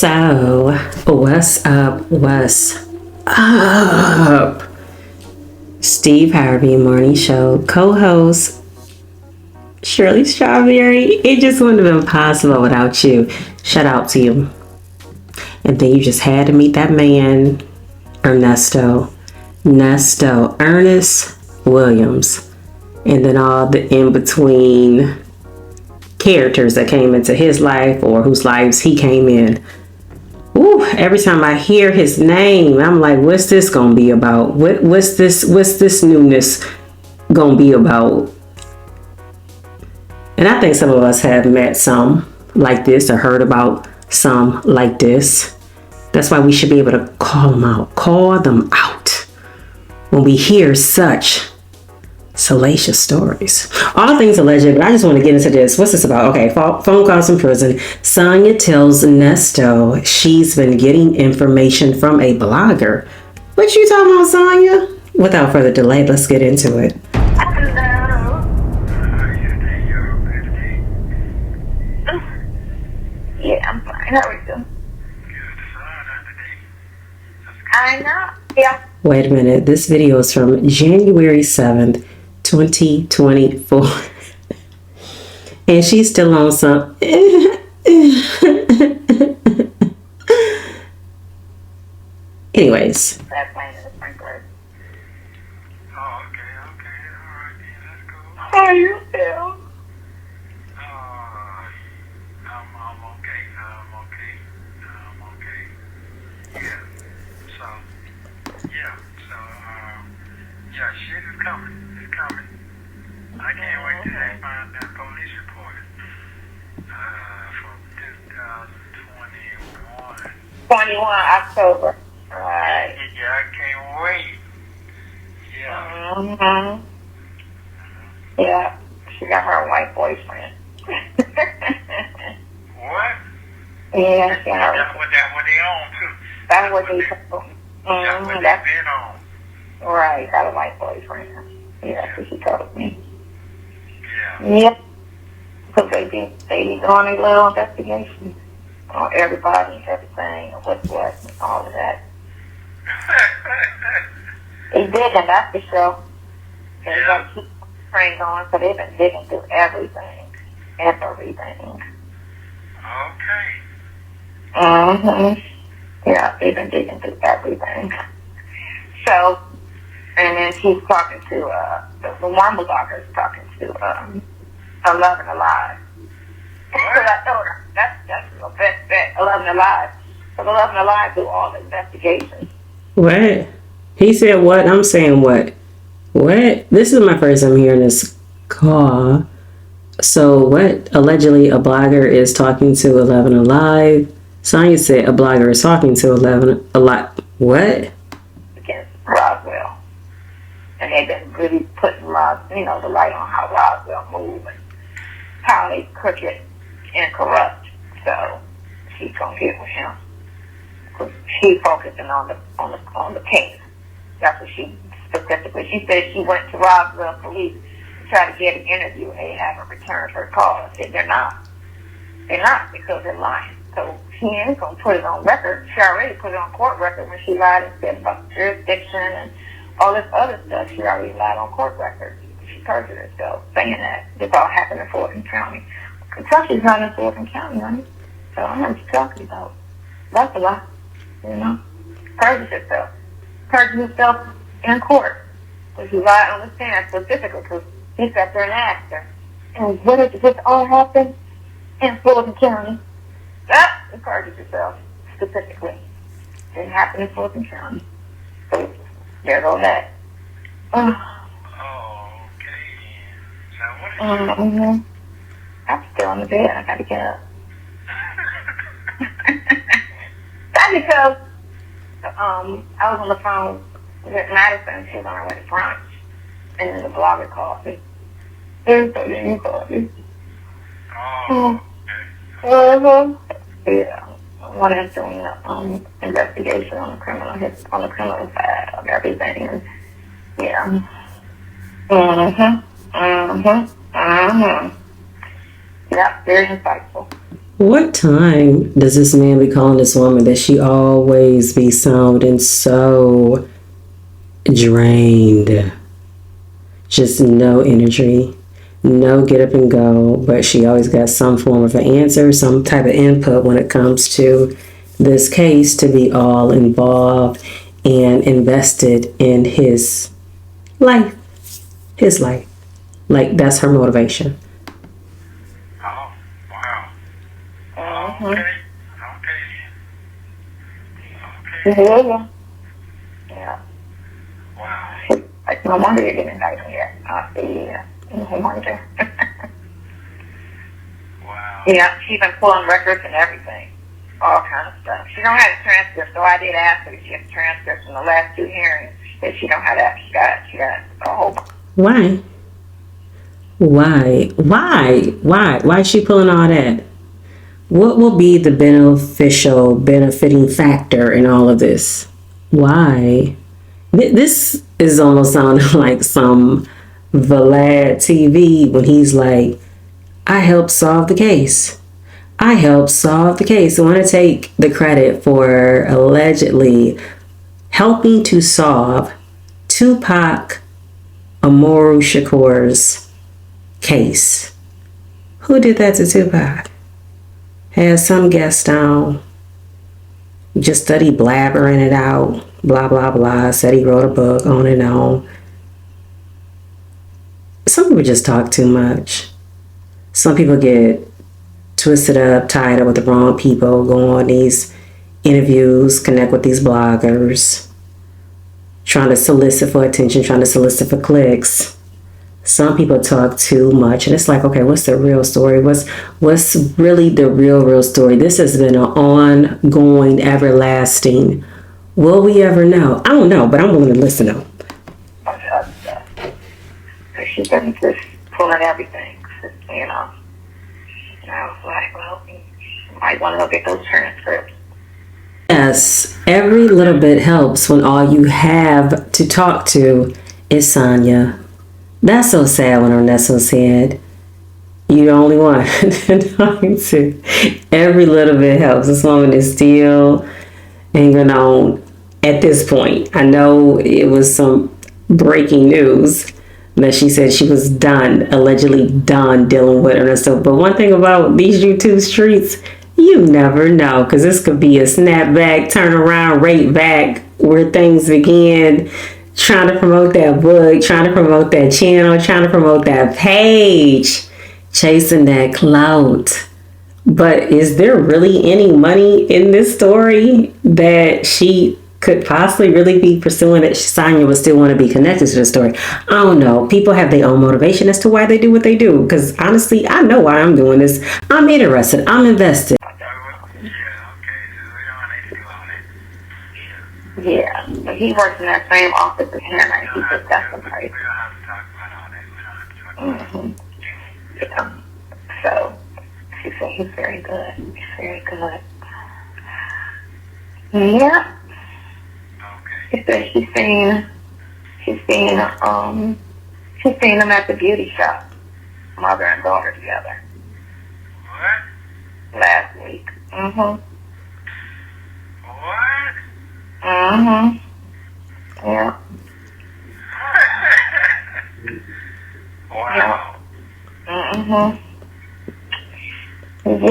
So, what's up? What's up? Steve Harvey Morning Show co-host Shirley Stawberry. It just wouldn't have been possible without you. Shout out to you. And then you just had to meet that man, Ernesto. Nesto, Ernest Williams. And then all the in-between characters that came into his life or whose lives he came in. Ooh, every time I hear his name, I'm like, what's this gonna be about? What's this newness gonna be about? And I think some of us have met some like this or heard about some like this. That's why we should be able to call them out when we hear such salacious stories. All things alleged, but I just want to get into this. What's this about? Okay, phone calls from prison. Sonya tells Nesto she's been getting information from a blogger. What you talking about, Sonya? Without further delay, let's get into it. Hello. Yeah, I'm fine. How are you? I know. Yeah. Wait a minute. This video is from January 7th, 2024. And she's still on some. Anyways. That's playing in the sprinkler. Oh, okay, alright, then, that's cool. How are you feel? I'm okay. Yeah, shit is coming. It's coming. I can't wait till they find that police report from 2021. 21 October. Alright. Yeah, I can't wait. Yeah. Mm-hmm. Yeah. She got her white boyfriend. What? Yeah, she got her. That's what they on too. That's what they That's what they've been on. Right, got a white boyfriend. Yeah, that's what she told me. Yeah. Yep. Because they be doing a little investigation on everybody and everything and what's what and all of that. They digging, that's for sure. They got to keep the train going, so they've been digging through everything. Everything. Okay. Mm-hmm. Yeah, they've been digging through everything. So, and then she's talking to, the one blogger is talking to, 11 Alive. So I told her, that's your best bet, 11 Alive. Because 11 Alive do all the investigations. What? He said what? I'm saying what? What? This is my first time hearing this call. So what? Allegedly a blogger is talking to 11 Alive. Sonya said a blogger is talking to 11 Alive. What? Against Roswell. And they've been really putting the light on how Roswell moves and how they crooked and corrupt. So she's gonna get with him. Cause she's focusing on the case. That's what she specifically. She said she went to Roswell police to try to get an interview and they haven't returned her call. I said they're not. They're not because they're lying. So she ain't gonna put it on record. She already put it on court record when she lied and said about jurisdiction and all this other stuff. She already lied on court record. She perjured herself saying that this all happened in Fulton County. Kentucky's not in Fulton County, honey. So I know what you're talking about. That's a lie. Perjured herself. Perjured herself in court. So she lied on the stand specifically because he sat there and asked her, and what if this all happened in Fulton County? That you perjured yourself specifically. Didn't happen in Fulton County. So there goes that. Okay. So what is I'm still on the bed. I gotta get up. That's because I was on the phone with Madison. She was on her way to brunch, and then the blogger called me. And so then you called me. Yeah. One is doing an investigation on the criminal side of everything. And, yeah. Yep, very insightful. What time does this man be calling this woman that she always be sounding so drained? Just no energy, no get up and go, but she always got some form of an answer, some type of input when it comes to this case to be all involved and invested in his life. His life. Like, that's her motivation. Oh, wow. Mm-hmm. Okay. Yeah. Yeah. Wow. Like, no wonder you're getting indicted here. No wonder. Wow. Yeah, she's been pulling records and everything. All kind of stuff. She don't have a transcript, so I did ask her if she has transcripts from the last 2 hearings. She said she don't have that. She got a whole bunch. Why? Why is she pulling all that? What will be the benefiting factor in all of this? Why? This is almost sounding like some Vlad TV when he's like, I helped solve the case. I helped solve the case. I want to take the credit for allegedly helping to solve Tupac Amaru Shakur's case. Who did that to Tupac? Had some guest on, just studied blabbering it out, blah, blah, blah, said he wrote a book on and on. Some people just talk too much. Some people get twisted up, tied up with the wrong people, go on these interviews, connect with these bloggers, trying to solicit for attention, trying to solicit for clicks. Some people talk too much, and it's like, okay, what's the real story? What's really the real story? This has been an ongoing, everlasting. Will we ever know? I don't know, but I'm willing to listen though. She's been just pulling everything, you know. And I was like, well, you might want to look at those transcripts. Yes, every little bit helps when all you have to talk to is Sonya. That's so sad when Ernesto said, you're the only one talking to. Every little bit helps. This woman is still hanging on at this point. I know it was some breaking news that she said she was allegedly done dealing with Ernesto. But one thing about these YouTube streets, you never know, because this could be a snapback, turn around, right back where things begin. Trying to promote that book, trying to promote that channel, trying to promote that page, chasing that clout. But is there really any money in this story that she could possibly really be pursuing, that Sonya would still want to be connected to the story? I don't know. People have their own motivation as to why they do what they do. Because honestly, I know why I'm doing this. I'm interested. I'm invested. Yeah, but he works in that same office as Hannah, and he just got some price. We don't have to talk about all that. Yeah. So, she said he's very good. He's very good. Yeah. Okay. She said she's seen them at the beauty shop, mother and daughter together. What? Last week. What? Yeah. Wow. Yeah. Okay.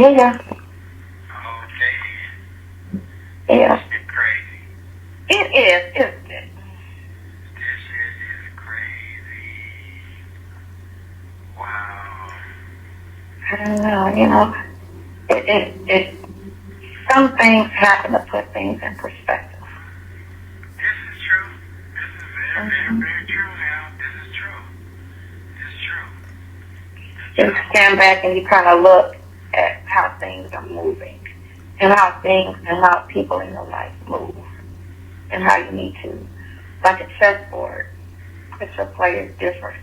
Yeah. It's crazy. It is, isn't it? This shit is crazy. Wow. I don't know, you know. It some things happen to put things in perspective. This is true. This is very true now. This is true. It's true. You stand back and you kind of look at how things are moving, and how people in your life move, and how you need to, like a chessboard, put your players different.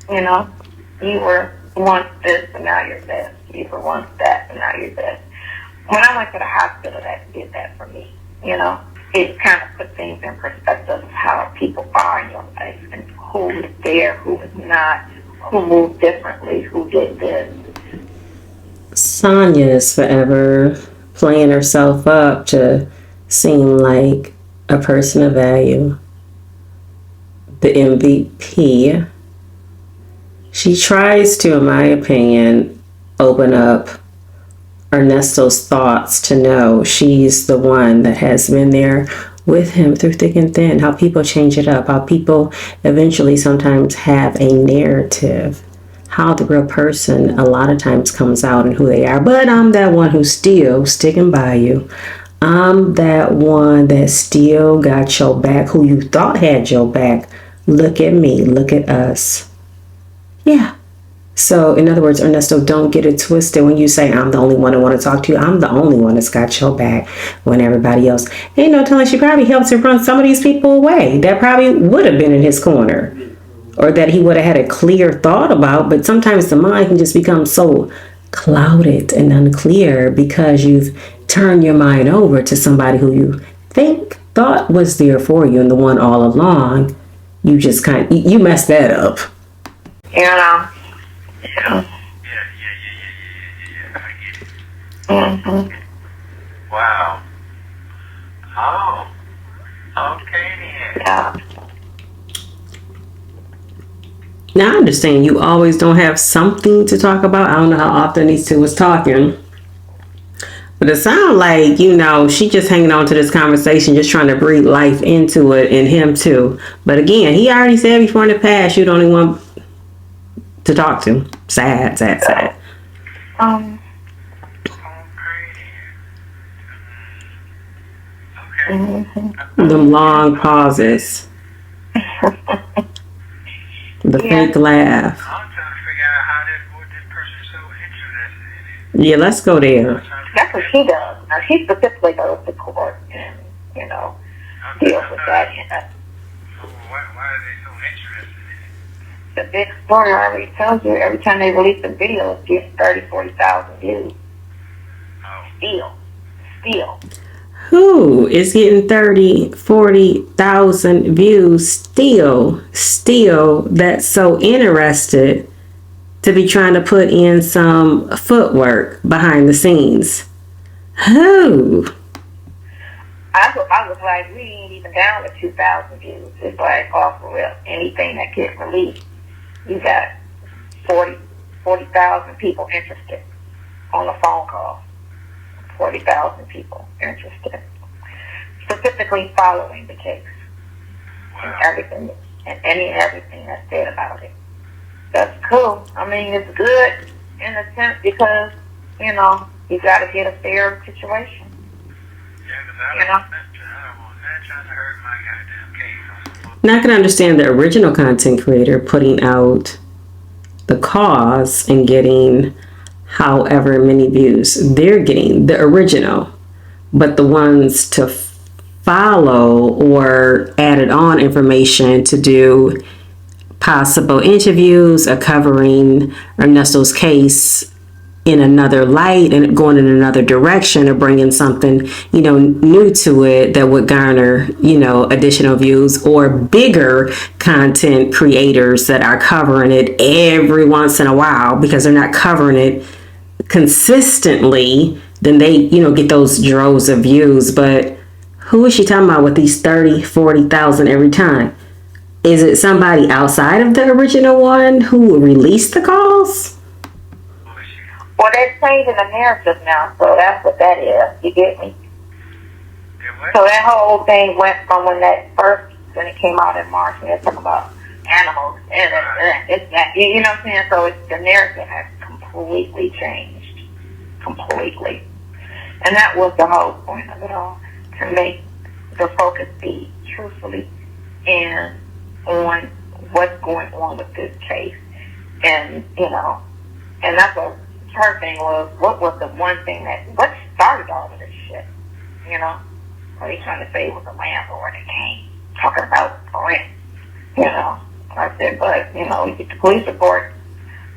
You know, you were once this, and now you're this. You were once that, and now you're this. When I went to the hospital, that did that for me. You know, it kind of put things in perspective of how people are in your life, and who is there, who is not, who moved differently, who did this. Sonya is forever playing herself up to seem like a person of value. The MVP. She tries to, in my opinion, open up Ernesto's thoughts to know she's the one that has been there with him through thick and thin. How people change it up. How people eventually sometimes have a narrative. How the real person a lot of times comes out and who they are. But I'm that one who's still sticking by you. I'm that one that still got your back, who you thought had your back. Look at me. Look at us. Yeah. So, in other words, Ernesto, don't get it twisted when you say I'm the only one that want to talk to you. I'm the only one that's got your back when everybody else. Ain't no telling, she probably helped to run some of these people away that probably would have been in his corner or that he would have had a clear thought about. But sometimes the mind can just become so clouded and unclear because you've turned your mind over to somebody who you thought was there for you and the one all along. You just you messed that up. Yeah. Yeah. I get it. Mm-hmm. Wow. Oh. Okay then. Yeah. Now I understand you always don't have something to talk about. I don't know how often these two was talking. But it sounds like, she just hanging on to this conversation, just trying to breathe life into it, and him too. But again, he already said before in the past, you don't even want to talk to. Sad. Okay. Mm-hmm. Them long pauses. The fake laugh. I'm trying to figure out what this person's so interested in it. Yeah, let's go there. That's what she does. Now, she specifically goes to court and, deals with that. Why are they so interested in it? The big story I already tells you, every time they release a video, it's getting 30,000, 40,000 views. Oh. Still. Who is getting 30,000, 40,000 views still that's so interested to be trying to put in some footwork behind the scenes? Who? I was like, we ain't even down to 2,000 views. It's like, off for real. Anything that gets released, you got 40,000 people interested on a phone call. 40,000 people interested. Specifically following the case. And everything, and everything that's said about it. That's cool. I mean, it's good in a sense because, you got to get a fair situation. Yeah, because I don't want that trying to hurt my goddamn case. Now I can understand the original content creator putting out the cause and getting however many views they're getting, the original. But the ones to follow or added on information to do possible interviews or covering Ernesto's case in another light and going in another direction or bringing something, new to it that would garner, additional views, or bigger content creators that are covering it every once in a while because they're not covering it consistently, then they, get those droves of views. But who is she talking about with these 30,000, 40,000 every time? Is it somebody outside of the original one who released the calls? Well, they're changing the narrative now, so that's what that is. You get me? So that whole thing went from when it came out in March, and they're talking about animals, and it's that, you know what I'm saying? So the narrative has completely changed. Completely. And that was the whole point of it all, to make the focus be truthfully and on what's going on with this case. And, and that's what her thing was, what was the one thing what started all of this shit? Are they trying to say it was a landlord that came talking about rent? I said, but, you get the police report.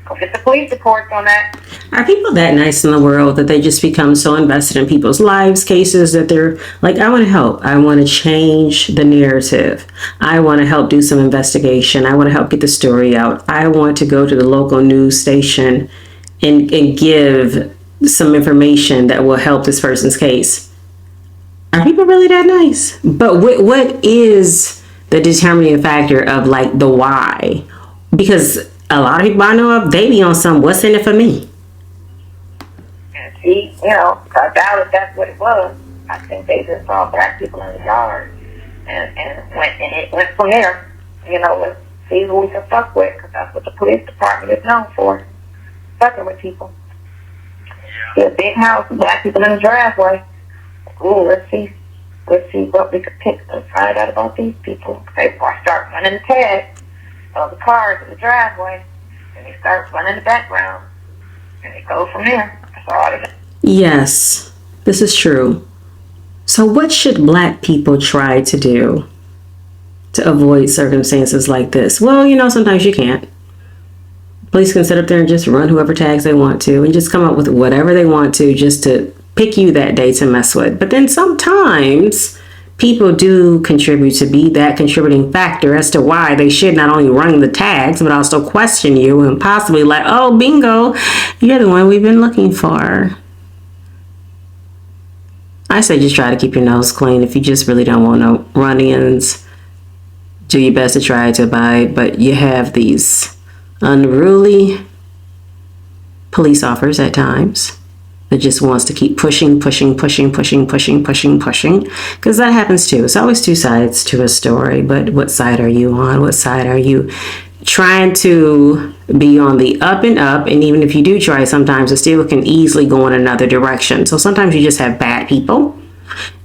Go get the police reports on that. Are people that nice in the world that they just become so invested in people's lives, cases, that they're like, I want to help. I want to change the narrative. I want to help do some investigation. I want to help get the story out. I want to go to the local news station and give some information that will help this person's case. Are people really that nice? But what is the determining factor of like the why? Because a lot of people I know of, they be on some what's in it for me. And she, I doubt if that's what it was. I think they just saw black people in the yard and it went from there. Let's see who we can fuck with, because that's what the police department is known for, fucking with people. See a big house, black people in the driveway. Ooh, let's see what we could pick and find out about these people. They start running the tags of the cars in the driveway, and they start running the background, and they go from there. That's all it is. Yes, this is true. So what should black people try to do to avoid circumstances like this? Well, sometimes you can't. Police can sit up there and just run whoever tags they want to and just come up with whatever they want to just to pick you that day to mess with. But then sometimes people do contribute to be that contributing factor as to why they should not only run the tags, but also question you and possibly like, oh, bingo, you're the one we've been looking for. I say just try to keep your nose clean. If you just really don't want no run-ins, do your best to try to abide. But you have these unruly police officers at times that just wants to keep pushing, because that happens too. It's always two sides to a story, but what side are you on? What side are you trying to be on? The up and up? And even if you do try, sometimes it still can easily go in another direction. So sometimes you just have bad people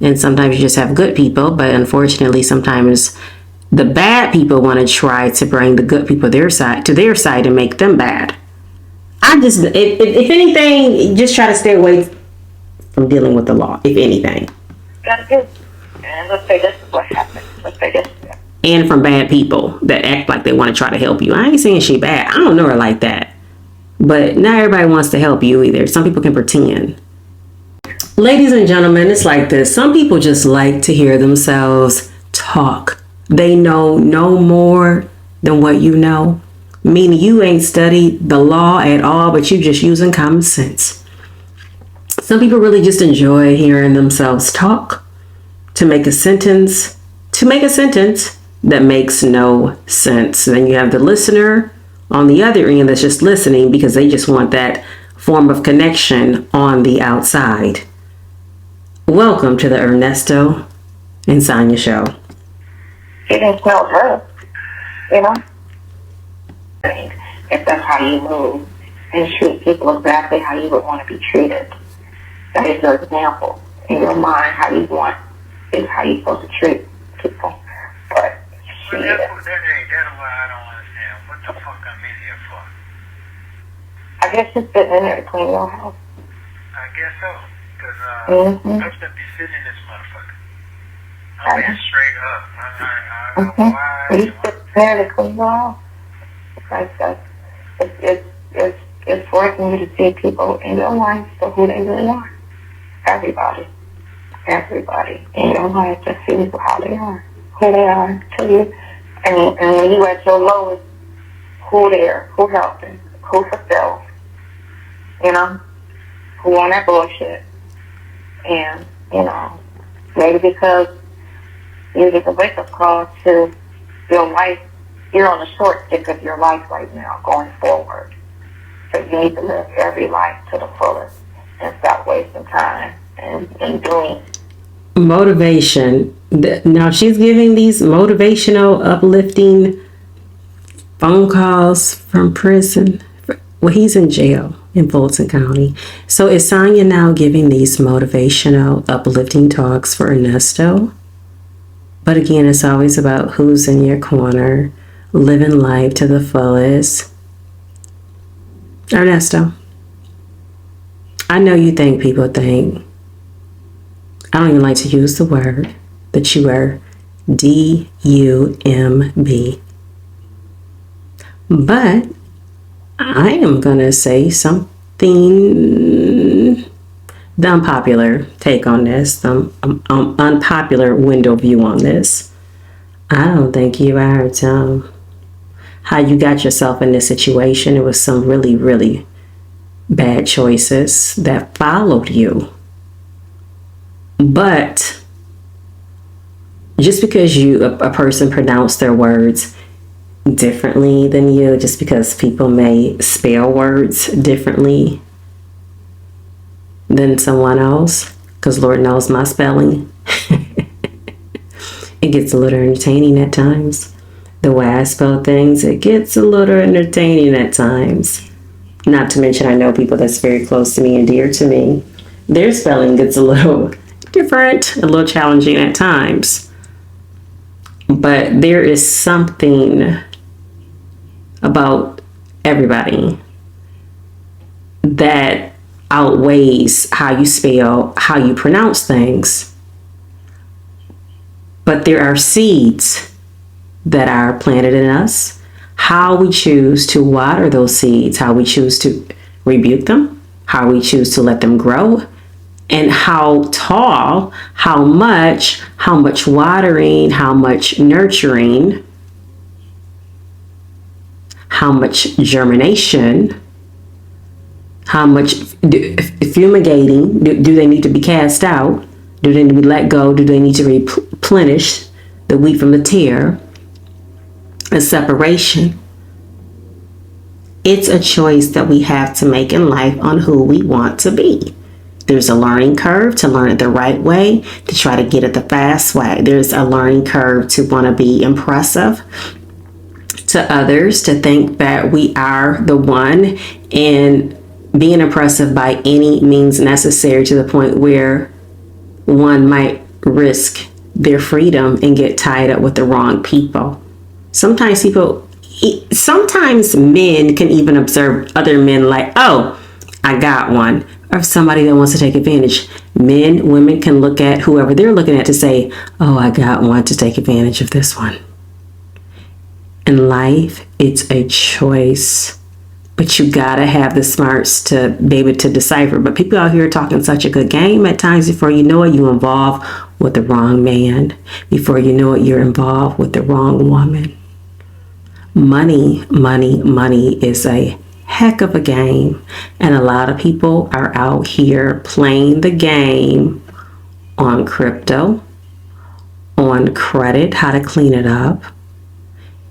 and sometimes you just have good people, but unfortunately sometimes the bad people want to try to bring the good people to their side and make them bad. If anything, just try to stay away from dealing with the law, if anything. Gotta do. And let's say this is what happened. Let's say this. And from bad people that act like they want to try to help you. I ain't saying she bad. I don't know her like that. But not everybody wants to help you either. Some people can pretend. Ladies and gentlemen, it's like this. Some people just like to hear themselves talk. They know no more than what you know. Meaning you ain't studied the law at all, but you just using common sense. Some people really just enjoy hearing themselves talk to make a sentence that makes no sense. Then you have the listener on the other end that's just listening because they just want that form of connection on the outside. Welcome to the Ernesto and Sonya show. It didn't smell her, if that's how you move and treat people exactly how you would want to be treated. That is your example. In your mind, how you want is how you're supposed to treat people. But that's why I don't understand. What the fuck I'm in here for? I guess you're sitting in there to clean your house. I guess so. Because I should be sitting in this motherfucker. I'm being straight up. Why? You sit there to clean your house. It's forcing you to see people in your life for who they really are. Everybody in your life just see people how they are, who they are to you. And when you at your lowest, who there, who helping, who fulfills, who on that bullshit. And, maybe because you get the wake-up call to your life. You're on the short stick of your life right now, going forward. So you need to live every life to the fullest and stop wasting time and doing. Motivation. Now she's giving these motivational, uplifting phone calls from prison. Well, he's in jail in Fulton County. So is Sonya now giving these motivational, uplifting talks for Ernesto? But again, it's always about who's in your corner. Living life to the fullest. Ernesto, I know you think people think, I don't even like to use the word, that you are D-U-M-B. But I am going to say something, the unpopular take on this, the unpopular window view on this. I don't think you are how you got yourself in this situation. It was some really, really bad choices that followed you. But just because a person pronounced their words differently than you, just because people may spell words differently than someone else, because Lord knows my spelling, it gets a little entertaining at times. The way I spell things, it gets a little entertaining at times. Not to mention, I know people that's very close to me and dear to me. Their spelling gets a little different, a little challenging at times. But there is something about everybody that outweighs how you spell, how you pronounce things. But there are seeds that are planted in us. How we choose to water those seeds, how we choose to rebuke them, how we choose to let them grow, and how tall, how much watering, how much nurturing, how much germination, how much fumigating, do they need to be cast out? Do they need to be let go? Do they need to replenish the wheat from the tare? A separation. It's a choice that we have to make in life on who we want to be. There's a learning curve to learn it the right way, to try to get it the fast way. There's a learning curve to want to be impressive to others, to think that we are the one, and being impressive by any means necessary, to the point where one might risk their freedom and get tied up with the wrong people. Sometimes men can even observe other men like, oh, I got one, or somebody that wants to take advantage. Women can look at whoever they're looking at to say, oh, I got one to take advantage of this one. In life, it's a choice, but you gotta have the smarts to be able to decipher. But people out here talking such a good game at times, before you know it, you involve with the wrong man. Before you know it, you're involved with the wrong woman. Money is a heck of a game. And a lot of people are out here playing the game on crypto, on credit, how to clean it up.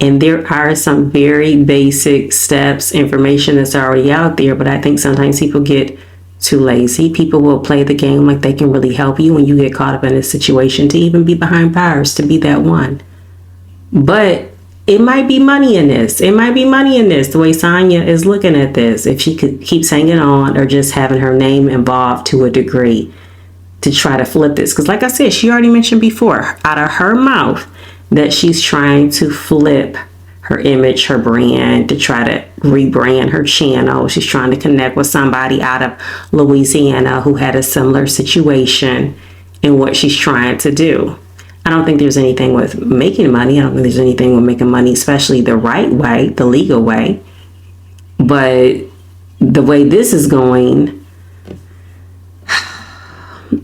And there are some very basic steps, information that's already out there, but I think sometimes people get too lazy. People will play the game like they can really help you when you get caught up in a situation, to even be behind bars, to be that one. But it might be money in this. It might be money in this, the way Sonya is looking at this. If she could keep hanging on, or just having her name involved to a degree to try to flip this. Because like I said, she already mentioned before, out of her mouth, that she's trying to flip her image, her brand, to try to rebrand her channel. She's trying to connect with somebody out of Louisiana who had a similar situation in what she's trying to do. I don't think there's anything with making money. I don't think there's anything with making money, especially the right way, the legal way. But the way this is going,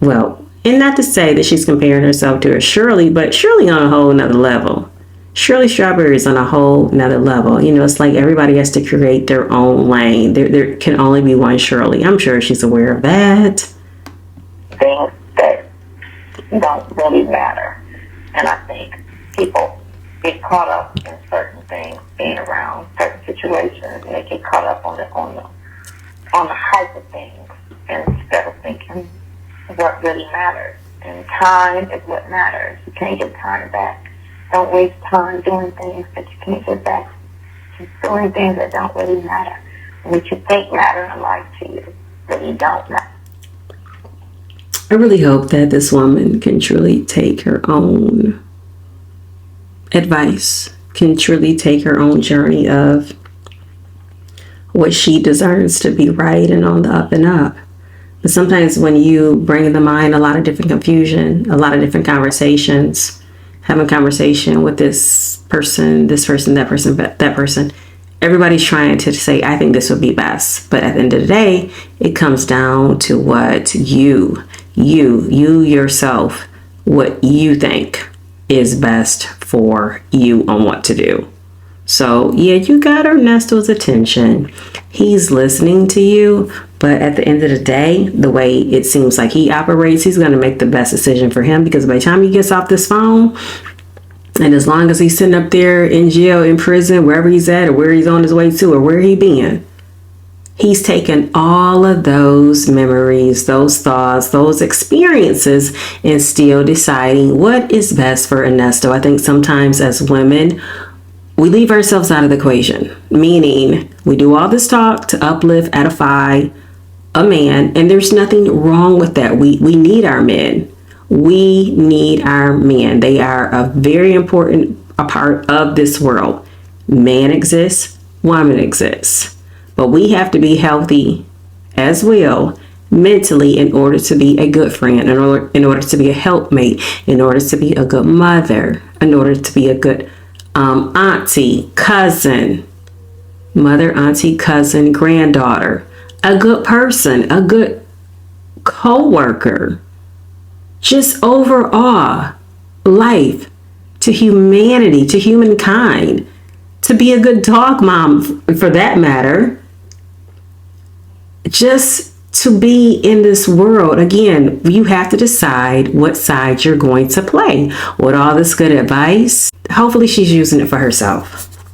well, and not to say that she's comparing herself to a Shirley, but Shirley on a whole nother level. Shirley Stawberry is on a whole nother level. You know, it's like everybody has to create their own lane. There can only be one Shirley. I'm sure she's aware of that. Things that don't really matter. And I think people get caught up in certain things, being around certain situations, and they get caught up on the hype of things, instead of thinking what really matters. And time is what matters. You can't get time back. Don't waste time doing things that you can't get back. Keep doing things that don't really matter. And what you think matter in life to you really don't matter. I really hope that this woman can truly take her own advice, can truly take her own journey of what she discerns to be right and on the up and up. But sometimes when you bring in the mind a lot of different confusion, a lot of different conversations, having a conversation with this person, that person, everybody's trying to say, I think this would be best. But at the end of the day, it comes down to what you yourself, what you think is best for you on what to do. So yeah, you got Ernesto's attention. He's listening to you, but at the end of the day, the way it seems like he operates, he's going to make the best decision for him, because by the time he gets off this phone, and as long as he's sitting up there in jail, in prison, wherever he's at, or where he's on his way to, or where he been, he's taken all of those memories, those thoughts, those experiences, and still deciding what is best for Ernesto. I think sometimes as women, we leave ourselves out of the equation, meaning we do all this talk to uplift, edify a man, and there's nothing wrong with that. We need our men. We need our men. They are a very important part of this world. Man exists, woman exists. But we have to be healthy as well mentally in order to be a good friend, in order to be a helpmate, in order to be a good mother, in order to be a good auntie, cousin, mother, auntie, cousin, granddaughter, a good person, a good co-worker, just overall life to humanity, to humankind, to be a good dog mom for that matter, just to be in this world. Again, you have to decide what side you're going to play. With all this good advice, hopefully she's using it for herself.